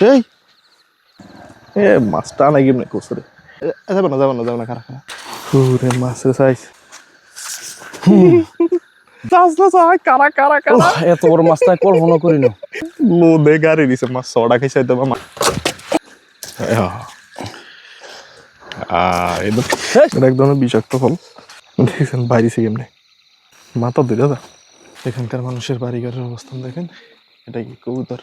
এই এ মাছটা নাকি এমনি কোসরে যাবে না খারাপ পুরে মাছের সাইজ কারা কারা কারা এত বড় মাছটা কল্পনা করি না। লোদে গাড়ি দিছে মাছ ছড়া খাইছে তো মামা এটা এক ধরনের বিষাক্ত ফল দেখছেন বাইরেছে কেমনে মাথা দিলে যা এখানকার মানুষের বাড়িঘরের অবস্থান দেখেন। এটা কি কবুতর?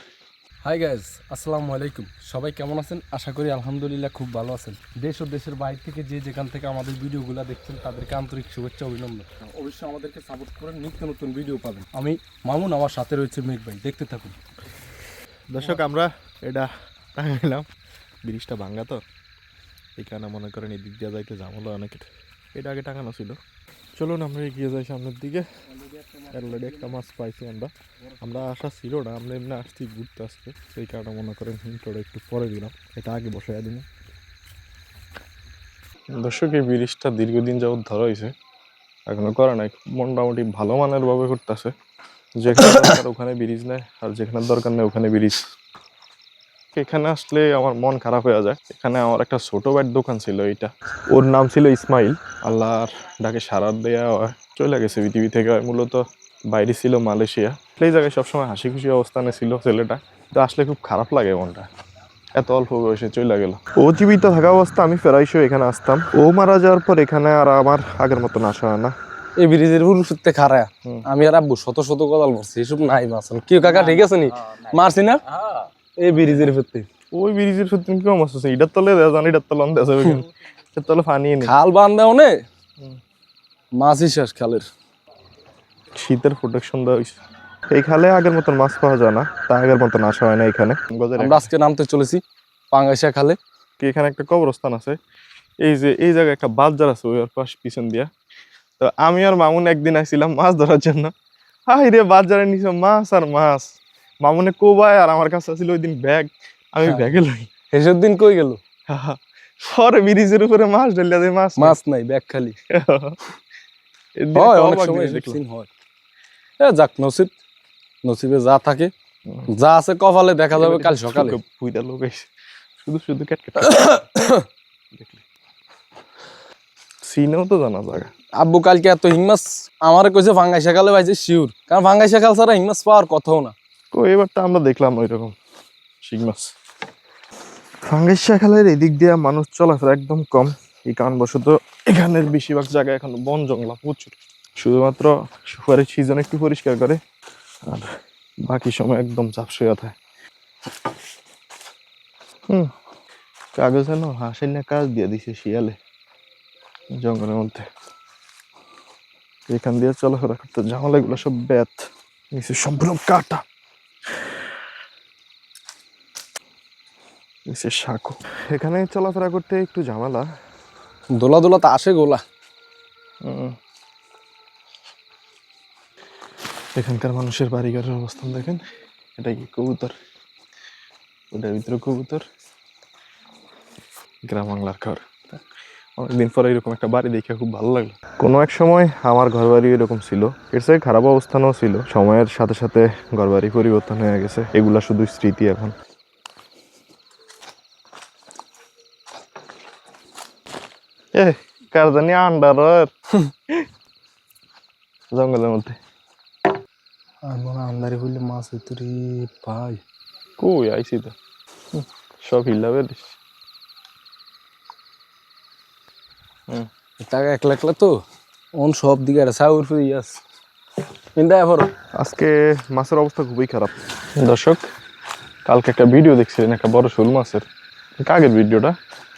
হাই গাইজ, আসসালামু আলাইকুম। সবাই কেমন আছেন? আশা করি আলহামদুলিল্লাহ খুব ভালো আছেন। দেশ ও দেশের বাইরে থেকে যে যেখান থেকে আমাদের ভিডিওগুলো দেখছেন তাদেরকে আন্তরিক শুভেচ্ছা অভিনন্দন। অবশ্যই আমাদেরকে সাপোর্ট করেন, নিত্য নতুন ভিডিও পাবেন। আমি মামুন, আমার সাথে রয়েছে মেঘ ভাই। দেখতে থাকুন। দর্শক, আমরা এটা টাঙাইলাম, ব্রিজটা ভাঙ্গা তো এখানে মনে করেন এই দিক দিয়ে যাইতে ঝামেলা অনেকের। এটা আগে টাঙানো ছিল। চলুন আমরা এগিয়ে যাই সামনের দিকে। অলরেডি একটা মাছ পাইছি আমরা আসা ছিল না, আমরা এমনি আসছি ঘুরতে আসতে, সেই কারণে মনে করেন হিন্টটা একটু পরে দিলাম, এটা আগে বসাই দিলাম। দর্শক, এই ব্রিজটা দীর্ঘদিন যাবৎ ধরা হয়েছে, এখনো করা নাই। মোটামুটি ভালো মানের ভাবে করতেছে। যেখানে দরকার ওখানে ব্রিজ নেয়, আর যেখানে দরকার নেই ওখানে ব্রিজ। এখানে আসলে আমার মন খারাপ হয়ে যায়। এখানে আমার একটা ছোট ভাইয়ের দোকান ছিল, এইটা ওর নাম ছিল ইসমাইল। আল্লাহর ডাকে সারা দেয়া চলে গেছে পৃথিবী থেকে। মূলত বাইরে ছিল মালয়েশিয়া। এই জায়গায় সবসময় হাসি খুশি অবস্থানে ছিল ছেলেটা, তো আসলে খুব খারাপ লাগে মনটা, এত অল্প বয়সে চলে গেল। ও জীবিত থাকা অবস্থা আমি ফেরাইশো এখানে আসতাম। ও মারা যাওয়ার পর এখানে আর আমার আগের মতন আসা হয় না। এই ব্রিজের পুরো সত্যি খারাপ। আমি আর আব্বু শত শত কদাল মারছি, এসব নাই মাছ। কি কাকা ঠিক আছে নি? মারছি না এই ব্রিজের সত্যি। ওই ব্রিজের সত্যি কেউ মাছ আছে? এটার তলে দেওয়া জানি, এটার তলে দেওয়া যাবে, এটার তলে পানি নেই। খাল বান্ধে অনে মাছই শেষ খালের। শীতের প্রোটেকশন দেওয়া হয়েছে। এই খালে আগের মতন মাছ পাওয়া যায় না, তা আগের মতন আসা হয় না এখানে। আমরা আজকে নামতে চলেছি পাঙ্গাইশা খালে। এখানে একটা কবরস্থান আছে, এই যে এই জায়গায় একটা বাজার আছে, ওই পাশ পিছন দিয়া। তো আমি আর মামুন একদিন আসছিলাম মাছ ধরার জন্য। হাই রে, বাজারে নিচে মাছ আর মাছ। মামুনে কোবায় আর আমার কাছে ছিল ওই দিন ব্যাগ, আমি ব্যাগে লই। এসব দিন কই গেল? পরে ব্রিজের উপরে মাছ ঢেলে দেয়, মাছ নাই, ব্যাগ খালি। অনেক সময় হয়। যাক, নসিবে যা থাকে, যা আছে কপালে দেখা যাবে কাল সকালে। পুইরা লোক এসে শুধু শুধু কেটকেট দেখলি সিনেও তো জানা জায়গা। আব্বু কালকে এত হিংমাছ আমারে কইছে ভাঙ্গাইশা খালে পাইছে শিওর, কারণ ভাঙ্গাইশা খাল ছাড়া হিংমাছ পাওয়ার কথাও না। এবার তো আমরা দেখলাম ওই রকম শিং মাছ। ভাঙ্গাইশা খালের এদিক দিয়ে মানুষ চলাফেরা একদম কম, এই কারণবশত এখানের বেশিরভাগ জায়গায় এখন বন জঙ্গলা প্রচুর। শুধুমাত্র সুপারির সিজন একটু পরিষ্কার করে, আর বাকি সময় একদম চাপসইয়া থাকে। কাগজ যেন হাঁসের না কাজ দিয়ে দিছে শিয়ালে জঙ্গলের মধ্যে। এখান দিয়ে চলাফেরা করতে ঝামেলা, এগুলো সব ব্যাত নিচে সম্পূর্ণ কাটা, নিচে শাকো। এখানে চলাফেরা করতে একটু ঝামেলা, দোলা দোলা তা আসে গোলা। এখানকার মানুষের বাড়িঘরের অবস্থান দেখেন। এটা কি কবুতর? ওটার ভিতরে কবুতর। গ্রাম বাংলার ঘর, অনেকদিন পরে এরকম একটা বাড়ি দেখে খুব ভালো লাগলো। কোনো এক সময় আমার ঘর বাড়ি এরকম ছিল, এর চেয়ে খারাপ অবস্থানও ছিল। সময়ের সাথে সাথে ঘর বাড়ি পরিবর্তন হয়ে গেছে, এগুলা শুধু স্মৃতি এখন। কার জানি আন্ডার জঙ্গলের মধ্যে আন্দারে হইলে মাছ হইতো রে ভাই। কই আইসি তো সব হিলাবে দিস। টাকা একলা একলা তো অন সব দিকে একটা সাউর ফিরে ইয়াস কিন্তু এবার আজকে মাছের অবস্থা খুবই খারাপ। দর্শক, কালকে একটা ভিডিও দেখছিলেন একটা বড় শোল মাছের, কাগের ভিডিওটা,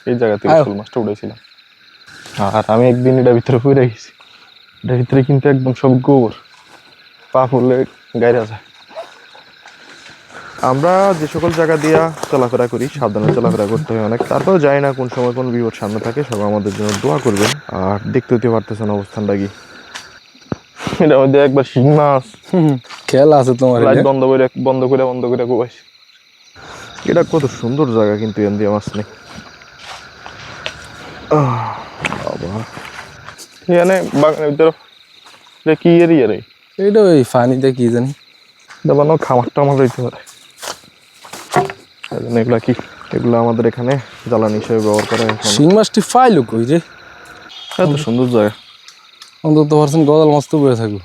এই জায়গা থেকে শোল মাছটা উঠেছিলাম। আর আমি একদিন এটার ভিতরে পড়ে গেছি। এটার ভিতরে কিন্তু একদম সব গোবর, পা পড়লে গাইরা যায়। আমরা যে সকল জায়গা দিয়া চলাফেরা করি সাবধানে চলাফেরা করতে হয় অনেক, তারপর জানি না কোন সময় কোন বিপদ সামনে থাকে। সবাই আমাদের জন্য দোয়া করবেন। আর দেখতে হতে পারতেছেন অবস্থানটা কি, এটার মধ্যে একবার শিং মাছ। খেলা আছে তোমার, লাইট বন্ধ করে কোবাইছি। এটা কত সুন্দর জায়গা, কিন্তু এন দিয়ে মাছ নেই। এখানে বাগানের ভিতরে কি এরিয়া রে? এইটা ওই ফানিতে কি জানি খামার টামার রইতে পারে। এগুলা কি? এগুলো আমাদের এখানে জ্বালানি হিসেবে ব্যবহার করা হয়। শিং মাছটি ফাইলো কই রে? এত সুন্দর জায়গা, অন্তত পারছেন গজাল মাছ তো বয়ে থাকবো।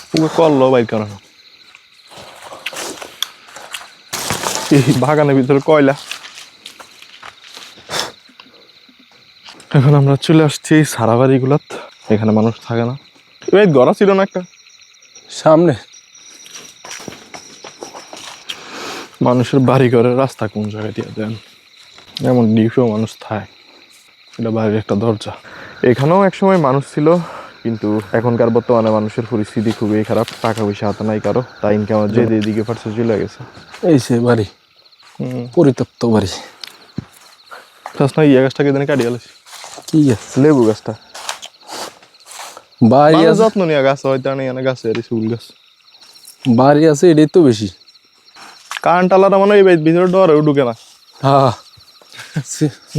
পুরো কল্লো বাইর করা। এই বাগানের ভিতরে কয়লা। এখন আমরা চলে আসছি সারাবাড়ি গুলাত, এখানে মানুষ থাকে না। এই গড়া ছিল না একটা সামনে মানুষের বাড়ি ঘরের রাস্তা কোন জায়গায় দিয়ে দেন, এমন ডিউসেও মানুষ থাকে। এটা বাড়ির একটা দরজা। এখানেও একসময় মানুষ ছিল, কিন্তু এখনকার বর্তমানে মানুষের পরিস্থিতি খুবই খারাপ, টাকা পয়সা হাতে নাই কারো, তাই ইনকাম যে দিকে পারছে চলে গেছে। এই সে বাড়ি, পরিত্যক্ত বাড়ি। না ইয়া গাছটাকে দিনে কাটিয়ে গেছে, কি গাছ? লেবু গাছটা। বাড়ি ভালো আছে, যত্ন নিয়ে গাছ হয়তো নেই, গাছ ফুল গাছ। বাড়ি আছে এটাই তো বেশি। কারেন্ট আলাদা মানে এই ভিতরে ডরেও ঢুকে না। হ্যাঁ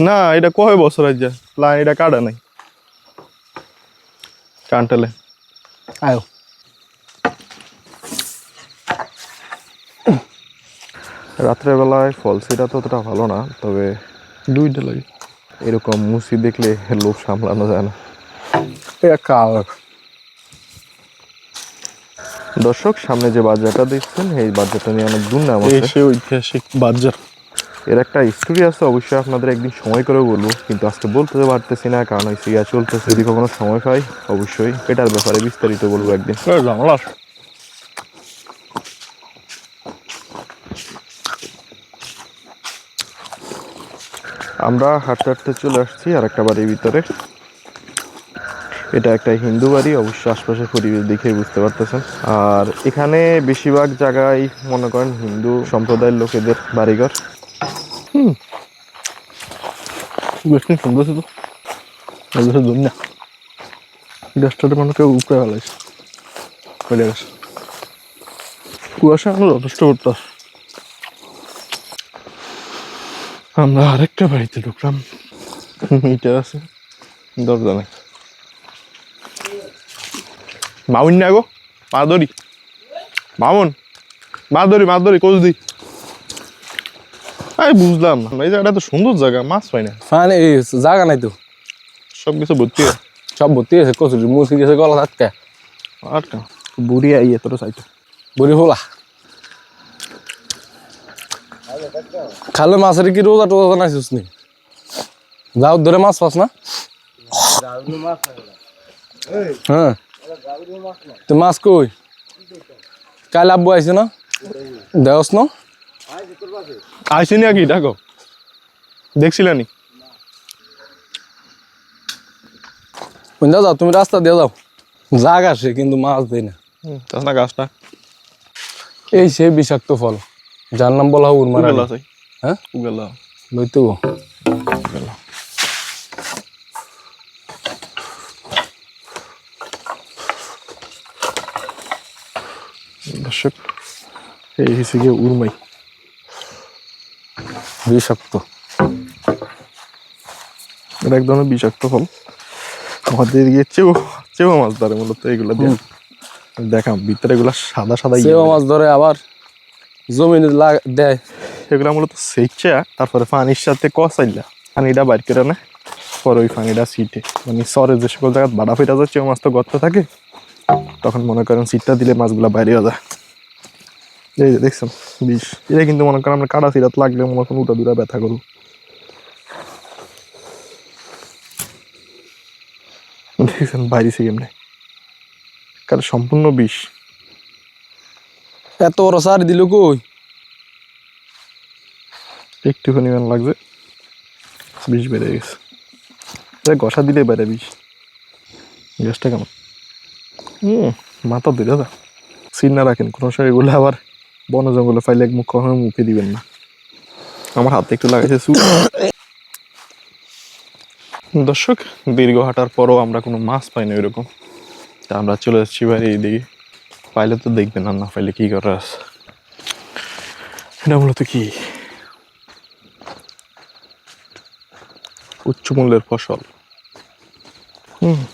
না এটা কয় বছর আজ লাইন এটা কাটা নাই কারেন্টালে। আয়ো রাত্রের বেলায় ফলসিটা তো অতটা ভালো না, তবে দুইটা লাগে। এরকম মুসি দেখলে লোভ সামলানো যায় না। দর্শক, সামনে যে বাজারটা দেখছেন এই বাজারটা নিয়ে অনেক দুর্নাম আছে, ঐতিহাসিক বাজার। এর একটা স্টোরি আছে, অবশ্যই আপনাদের একদিন সময় করে বলবো, কিন্তু আজকে বলতে পারতেছি না, কারণ হচ্ছে ইয়া চলতেছে। যদি কখনো সময় পাই অবশ্যই এটার ব্যাপারে বিস্তারিত বলবো একদিন। আমরা হাঁটতে হাঁটতে চলে আসছি আর একটা বাড়ির ভিতরে। এটা একটা হিন্দু বাড়ি, অবশ্য আশপাশের পরিবেশ দেখে বুঝতে পারতেছেন। আর এখানে বেশিরভাগ জায়গায় মনে করেন হিন্দু সম্প্রদায়ের লোকেদের বাড়িঘর। বেশ সুন্দর ছিল না, গাছটাতে মানে কেউ উপরে ফেলাইছে, কুয়াশা আমরা যথেষ্ট করতাম। আমরা আরেকটা বাড়িতে ঢুকলাম, মিটার আছে, দরজা নাই। মামুন না গো, মাছ ধরি, মামুন মাছ ধরি কোচ দি। আমি বুঝলাম না, এই জায়গাটা তো সুন্দর জায়গা, মাছ পাই না। ফানে জায়গা নাই তো, সবকিছু ভর্তি আছে, সব ভর্তি আছে, কচুরি মুসি গেছে গলা থাকতে। আর কা বুড়ি আইয়ে তোর সাইতে বুড়ি হোলা খালে মাছের কি রোজা টোজা বানাইছিস নি? যাও ধরে মাছ পাস না? হ্যাঁ তো মাছ কই? কাল আব্বু আইছে না? দেওস না? আইসিনি কি দেখো, দেখছিলানি। যাও যাও, তুমি রাস্তা দিয়ে যাও, জাগ আসে কিন্তু মাছ দেয় না। না গাছটা এই সেই বিষাক্ত ফল, যার নাম বলা হয় উর্মারা। হ্যাঁ উগেলা লইতো দর্শক, এই হিসেবে গিয়ে উর্মাই বিষাক্ত। এটা এক ধরনের বিষাক্ত ফল। আমাদের গিয়ে চেও মাছ ধরে মূলত এগুলো দিয়ে। দেখাম ভিতরে এগুলা সাদা সাদা চেও মাছ ধরে আবার জমিনে দেয়। এগুলা মূলত সেচা, তারপরে পানির সাথে কষাইলা পানিটা বাইর করে না, পরে ওই পানিটা সিটে মানে সরে যে সকল জায়গায় বাড়া ফেটা যায়, চেও মাছ তো গর্ত থাকে, তখন মনে করেন সিটটা দিলে মাছগুলা বাইরে যায়। এই যে দেখছেন বিষ, এটা কিন্তু মনে করেন আমরা কাটা সিরাত লাগলে মনে করেন উটা দুটা ব্যথা করবো। দেখছেন বাইরে থেকে এমনি, কারণ সম্পূর্ণ বিষ। এত বড় সার দিল কই? একটুখানি মান লাগছে, বিষ বেড়ে গেছে। ঘষা দিলে বেড়ে বিষ। গ্যাসটা কেমন মাথা ধরে যা সিন না রাখেন কোনো সময়, এগুলো আবার বন জঙ্গলে ফাইলে এক মুখ কখনো মুখে দিবেন না। আমার হাতে একটু লাগাইছে চুল। দর্শক, দীর্ঘ হাঁটার পরও আমরা কোনো মাছ পাই না ওইরকম, তা আমরা চলে যাচ্ছি বাইরে এইদিকে। পাইলে তো দেখবেন, আর না পাইলে কি করার আছে। এটা মূলত কি উচ্চ মূল্যের ফসল।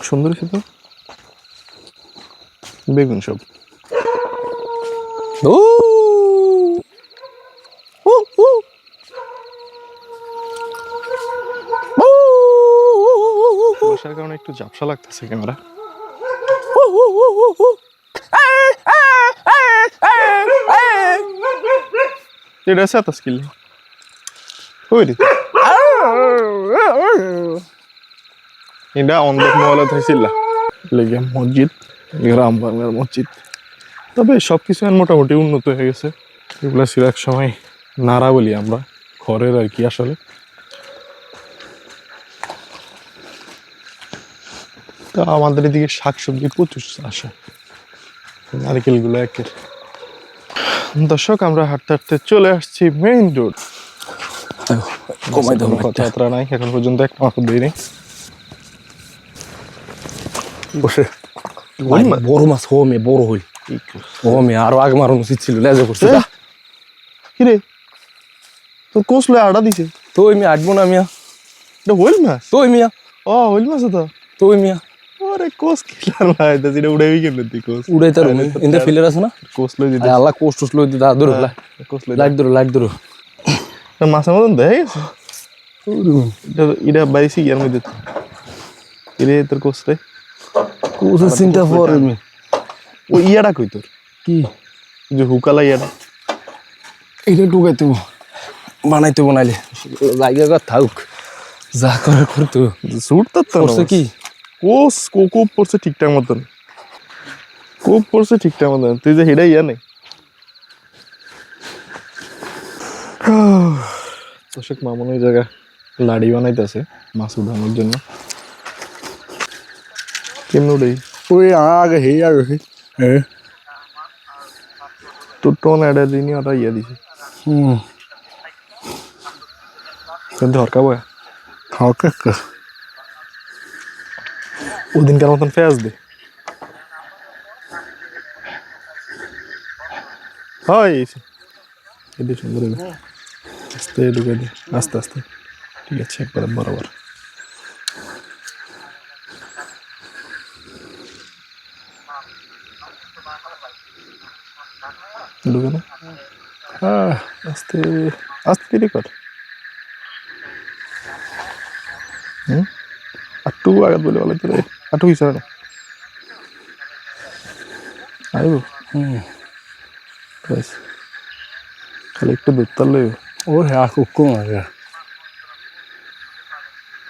সুন্দর ছিল বেগুন সব। কুয়াশার কারণে একটু ঝাপসা লাগতেছে ক্যামেরা। এটা আছে এত স্কিল ওই রে এটা অন্ধক মহলে থাইছিল লেগে মসজিদ, গ্রাম বাংলার মসজিদ। তবে সব কিছু মোটামুটি উন্নত হয়ে গেছে। এগুলো ছিল এক সময় নাড়া বলি আমরা, ঘরের আর কি। আসলে তা আমাদের এদিকে শাকসবজি প্রচুর চাষ হয়, নারকেলগুলো একের। দর্শক, আমরা হাঁটতে হাঁটতে চলে আসছি মেইন রোড। কথাবার্তা নাই এখন পর্যন্ত, একটা মাত্র দিই নেই বসে। বড় মাছ হোমে বড় হই হোমে আরো আগে মারানো উচিত ছিল, লেজে করছে। কিরে তোর কোসলে আড়া দিছে তো ওই মিয়া আটবো না মিয়া, এটা হইল মাছ। তো ওই মিয়া, ও হইল মাছ তো, তো ওই মিয়া আরে কোস কিলার লাইতাছে, এটা উড়াই কেমনে তুই কোস উড়াই তার ইন্দা ফিলার আছে না, কোস লই দিতে আল্লাহ কোষ টোস লই দিতে ধরো কোস লই লাইট ধরো লাইট ধরো। মাছের মতন দেখা গেছে এটা, এটা বাইছি ইয়ার মধ্যে এরে তোর কোস রে কোষ চিন্তা পরে মি ও ইয়াটা কই তোর কি যে হুকালা ইয়াটা এইটা ঢুকাইতে বানাইতে বানাইলে জায়গা থাক যা করে করতে সুট তো করছে কি কোস কোপ পড়ছে ঠিকঠাক মতন, কোপ পড়ছে ঠিকঠাক মতন। তুই যে হেডা ইয়া নেই। দর্শক, মামুন ওই জায়গা লাড়ি বানাইতেছে মাছ উঠানোর জন্য। কেমন উঠে ওই আগে হে আর তোর টোন অ্যাডার দিনই ওটা ইয়া দিছে ধরকাবো ওদিনকার মতন ফেয়াজ দে। হয় এটি সুন্দর হবে, আস্তে ঢুকে দে, আস্তে আস্তে। ঠিক আছে, একবারে বরাবর। ঢুকে না, আস্তে আস্তে দেরি কর। আটটু আঘাত বলে বলে তোর আটটু হিসাবে না আইব। খালি একটু দুধ তারলে ও হ্যাঁ কুকুর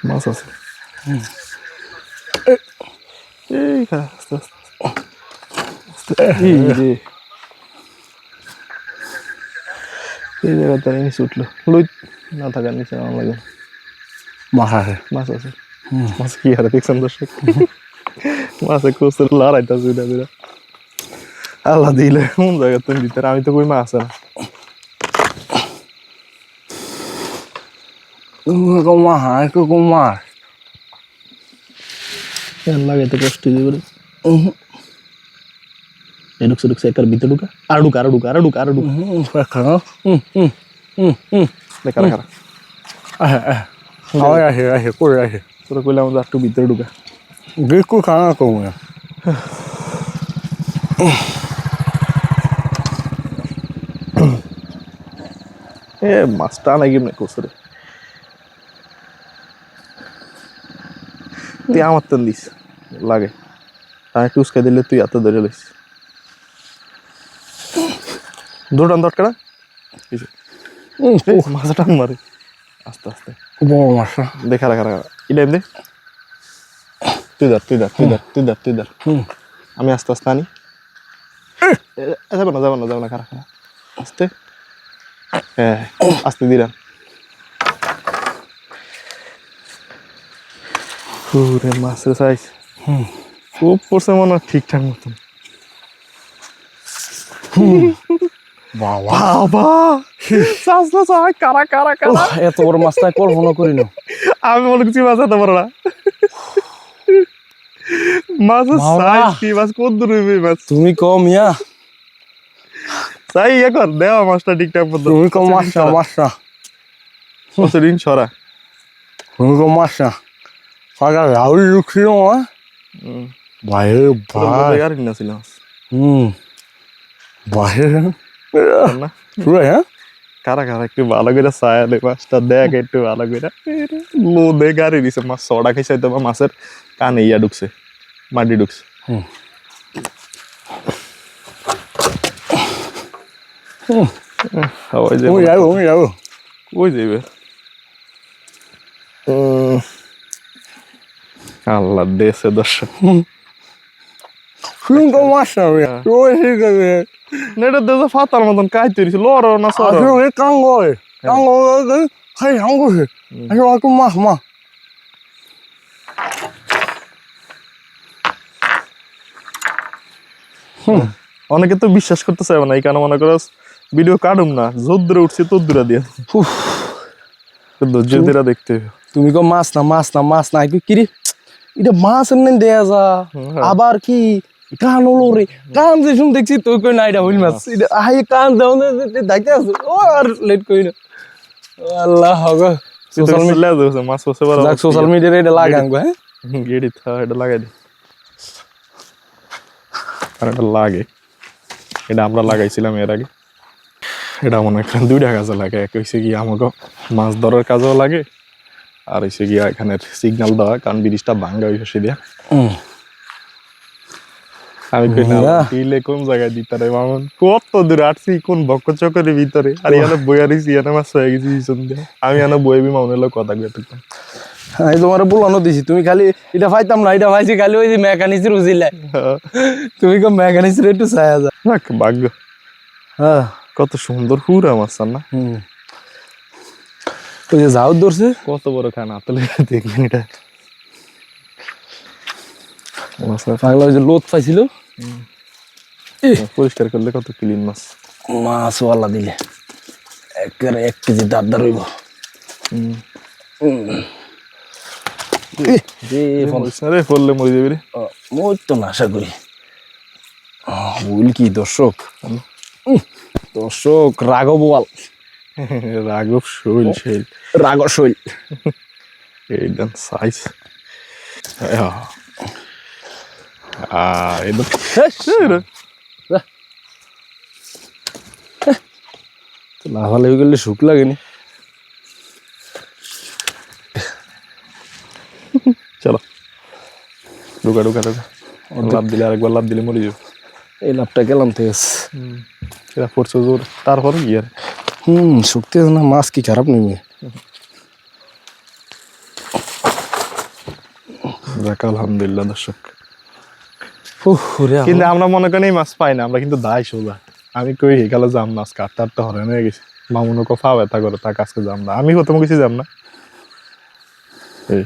মাছ আছে। এই খা আস্তে আস্তে এই জায়গা তার নিচে উঠলো, লই না থাকার নিচে আমার লাগে মাছ আছে, মাছ আছে। মাছ কি হারে দেখছেন দর্শক, মাছে কোসের লড়াইতেছে এটা দিরা। আল্লাহ দিলে কোন জায়গা তুমি ভিতরে, আমি তো কই মাছ আছে না। মাছ মাছ কেন লাগে তো কষ্ট দিয়ে করে ঢুকছে ঢুকছে একার ভিতরে ঢুকা আর ঢুকা আর ঢুকা আর ঢুকা আর ঢুকা দেখা দেখা আসে আসে করে আসে তোরা কইলে আমাদের একটু ভিতরে ঢুকা দেখো খানা কমে এ মাছটা নাকি মনে করছে রে, তুই আমার তেল দিস লাগে, আমি একটু উস্কাই দিলে তুই এত ধরে লইস। দুটান দটকাটা মাছ টান মারে আস্তে আস্তে বড় মাছটা দেখা রাখা রাখা এটা এমনি তুই ধর তুই ধর তুই ধর তুই ধর তুই ধর আমি আস্তে আস্তে আনি। যাবো না যাবো না যাবো না, খারাপ খারাপ আস্তে, হ্যাঁ আস্তে দিলাম। মাছের সাইজ খুব পড়ছে মনে হয় ঠিকঠাক মতন। বাবা কারা কারা কারা এত বড় মাছটা কল্পনা করি না আমি মনে করছি মাছ এত বড় না, মাছের সাইজ কি, মাছ কত দূর হইবে মাছ। তুমি কম ইয়া তাই ইয়ে কর দেওয়া মাছটা ঠিকঠাক মতো, তুমি কম মাছটা মাছটা কতদিন সরা তুমি কম মাছটা ফাঁকা রাহুল লুকছিল বাইরে ভাই আর কিনা ছিল বাইরে না হ্যাঁ কারা কারা একটু ভালো করে ছায়া দে মাছটা দেখ একটু ভালো করে লো দে গাড়ি দিছে মাছ ছড়া খাইছে তো মাছের কানে ইয়া ঢুকছে মাটি ঢুকছে ওই যে ওই যাইবে আল্লাহ দেশে দর্শক মাছ না এটা দেশে ফাতার মতন কাই তৈরিছে লড় না সর কাঙ্গয় কাঙ্গয় খাই হাঙ্গছে মাছ মা অনেকে তো বিশ্বাস করতে চাইবে না এই কারণে মনে করো ভিডিও কাটুম না জোর দূরে উঠছে তোর দূরে দিয়ে ধৈর্য দিয়ে দেখতে হবে। তুমি কো মাছ না মাছ না মাছ না কিরি এটা মাছ এমনি দেয়া যা আবার কি কান হলো রে কান যে শুন দেখছি তুই কই না এটা হইল মাছ এটা আই কান দাও না দাইতে আছে ও আর লেট কই না আল্লাহ হগো সোশ্যাল মিডিয়া মাছ বসে বড় সোশ্যাল মিডিয়াতে এটা লাগাং হ্যাঁ গেড়ি থা এটা লাগাই দে আর এটা লাগে এটা আমরা লাগাইছিলাম এর আগে এটা মনে করেন দুইটা কাজে লাগে এক হইছে কি আমাকে মাছ ধরার কাজেও লাগে আর হইছে গিয়া এখানে সিগন্যাল দেওয়া কারণ ব্রিজটা ভাঙ্গা হইছে দিয়া আমি কই না দিলে কোন জায়গায় দিতে রে মামুন কত দূর আসছি কোন বক্ক চক্করের ভিতরে আর ইয়ানে বইয়ারিছি ইয়ানে মাছ হয়ে গেছি পিছন দিয়ে আমি ইয়ানে বইবি মামুনের লোক কথা কইতে আমি তোমার বলানো দিছি তুমি খালি এটা পাইতাম না এটা পাইছি খালি ওই যে মেকানিক্সের উজিলে তুমি কো মেকানিক্সের একটু ছায়া যা ভাগ্য হ্যাঁ কত সুন্দর পুরা মাছ না ওই যে যাও ধরছে কত বড় খানা তাহলে দেখবেন এটা পাগলা ওই যে লোদ পাইছিল পরিষ্কার করলে কত ক্লিন মাছ মাছওয়ালা দিলে একেবারে 1 কেজি দাঁড় হইব ফললে মরে যাবে রে মই তো না আশা করি ভুল কি দর্শক দর্শক রাঘব ওয়াল রাঘব শৈল শৈল রাঘব শৈল এইদান সাইজ একদম লাভালে হয়ে গেলে সুখ লাগেনি চলো ঢুকা ঢুকা ঢুকা লাভ দিলে আরেকবার লাভ দিলে মরে যাবো এই লাভটা গেলাম থেকে এটা পড়ছে জোর তারপরে কি আর শক্তি আছে না মাছ কি খারাপ নেবে যাক আলহামদুলিল্লাহ দর্শক কিন্তু আমরা মনে করি এই মাছ পাই না আমরা কিন্তু দায় সোজা আমি কই গেলে যাম মাছ কাটতে কাটতে হরেন হয়ে গেছি মামুনও কফা ব্যথা করে তার কাছকে যাম না আমি প্রথম কিছু যাম না এই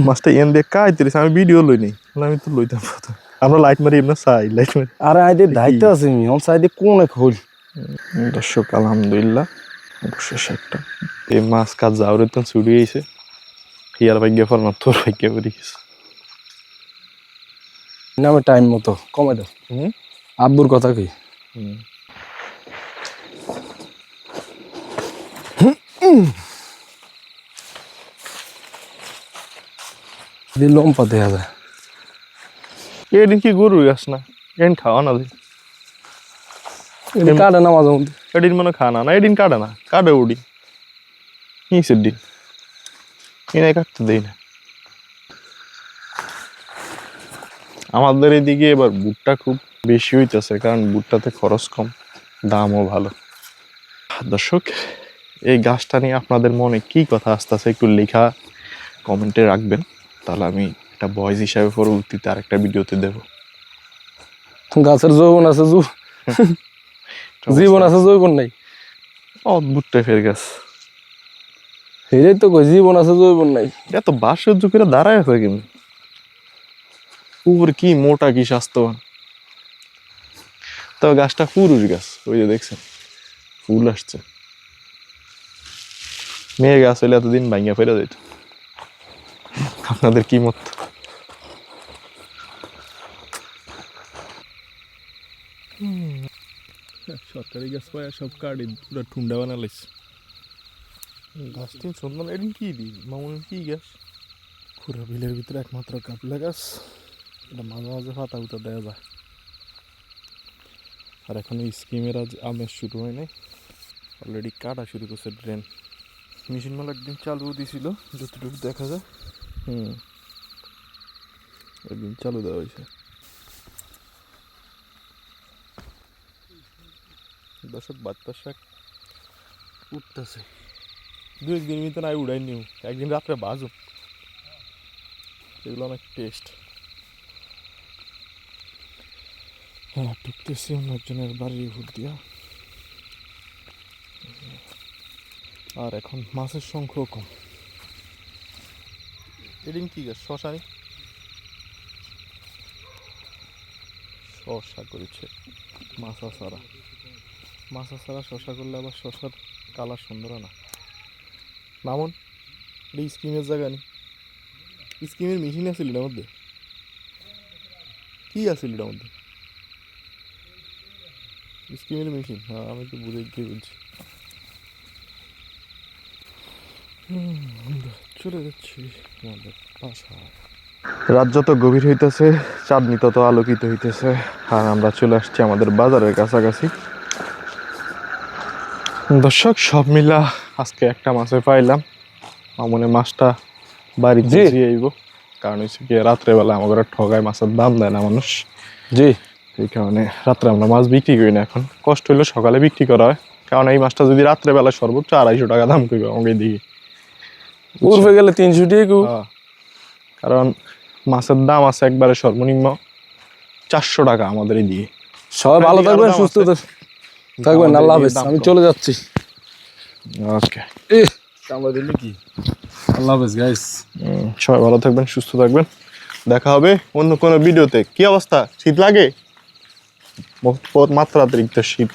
মাছটা এন দিয়ে কাইতেরিস আমি ভিডিও লই নি আমি তো লইতাম প্রথম আমরা লাইট মারি এমনি চাই লাইট মারি আরে আইতে দায়িত্ব আছে মি অন সাইডে কোন এক হল দর্শক আলহামদুলিল্লাহ অবশেষে একটা এই মাছ কাজ যাওয়ার তো ছুটি হয়েছে হিয়ার ভাগ্য ফল না তোর ভাগ্য পড়ে গেছে নামে টাইম মতো কমে দাও আব্বুর কথা কি লম্পা দেখা যায় এদিন কি গরু গাছ না এদিন খাওয়া না দিন কাটে না মাঝে মধ্যে এদিন মনে খানা না এদিন কাটে না কাটে উডি নিচের দিন এনে কাটতে দেই না আমাদের এদিকে এবার ভুট্টা খুব বেশি হইতেছে কারণ ভুট্টাতে খরচ কম দামও ভালো দর্শক এই গাছটা নিয়ে আপনাদের মনে কি কথা আসতেছে একটু লেখা কমেন্টে রাখবেন তাহলে আমি একটা ভয়েস হিসাবে পরবর্তীতে আরেকটা ভিডিওতে দেব গাছের যৌবন আছে জীবন আছে যৌবন নাই অদ্ভুত টাইপের গাছ এটাই তো কই জীবন আছে যৌবন নাই এত বাসের ঝুঁকিরা দাঁড়ায় আছে কিন্তু উপরে কি মোটা কি স্বাস্থ্যবান তবে গাছটা পুরুষ গাছ ওই যে দেখছেন ফুল আসছে মেয়ে গাছ হইলে এতদিন ভাঙ্গা ফেরা যেত আপনাদের কি মত সরকারি গাছ পায় সব কাটি পুরো ঠুন্ডা বানালাইছে গাছটি সুন্দর এদিন কি দি মামুন কি গাছ পুরো বিলের ভিতরে একমাত্র কাপলা গাছ এটা মাঝে মাঝে পাতা উতা দেওয়া যায় আর এখন স্কিমের আজ আমের শুরু হয় নাই অলরেডি কাটা শুরু করছে ড্রেন। মেশিন মাল একদিন চালু দিছিল যতটুকু দেখা যায়। একদিন চালু দেওয়া হয়েছে। দর্শক বাচ্চা শাক উঠতেছে, দু একদিন ভিতরে আমি উড়াই নিও, একদিন রাত্রে বাজো, এগুলো অনেক টেস্ট। হ্যাঁ, ঢুকতেছি অন্য একজনের বাড়ির উপর দিয়া। আর এখন মাছের সংখ্যাও কম। এদিন কি গাছ? শশা নেই? শশা করেছে মাছা ছাড়া। মাছা ছাড়া শশা করলে আবার শশার কালার সুন্দর হয় না। মামুন, এটা স্কিমের জায়গা নেই? স্কিমের মেশিন আছিল এটার মধ্যে? কি আছিল এটার মধ্যে? স্কিমের মেশিন? হ্যাঁ, আমি তো বুঝে গিয়ে বলছি। চলে যাচ্ছি আমাদের বাসায়। রাত যত গভীর হইতেছে, চাঁদনি তত আলোকিত হইতেছে। আর আমরা চলে আসছি আমাদের বাজারের কাছাকাছি। দর্শক, সব মিলা আজকে একটা মাছে পাইলাম। মামুনে মাছটা বাড়িতে দিয়ে আইব, কারণ হচ্ছে কি রাত্রেবেলা আমাদের ঠগায় মাছের দাম দেয় না মানুষ। জি, এই কারণে রাত্রে আমরা মাছ বিক্রি করি না। এখন কষ্ট হইলে সকালে বিক্রি করা হয়, কারণ এই মাছটা যদি রাত্রেবেলা সর্বোচ্চ 250 টাকা দাম করবে আমাকে দিকে। উর্ফে গেলে 300 টাকা। কারণ মাছের দাম আছে একবারে সর্বনিম্ন 400 টাকা আমাদের এই দিকে। সবাই ভালো থাকবেন, সুস্থ থাকবেন, আল্লাহ হাফেজ। আমি চলে যাচ্ছি। ওকে, আমরা দিলি কি? আল্লাহ হাফেজ গাইস। সবাই ভালো থাকবেন, সুস্থ থাকবেন। দেখা হবে অন্য কোনো ভিডিওতে। কি অবস্থা? শীত লাগে? মাত্রাতিরিক্ত শীত।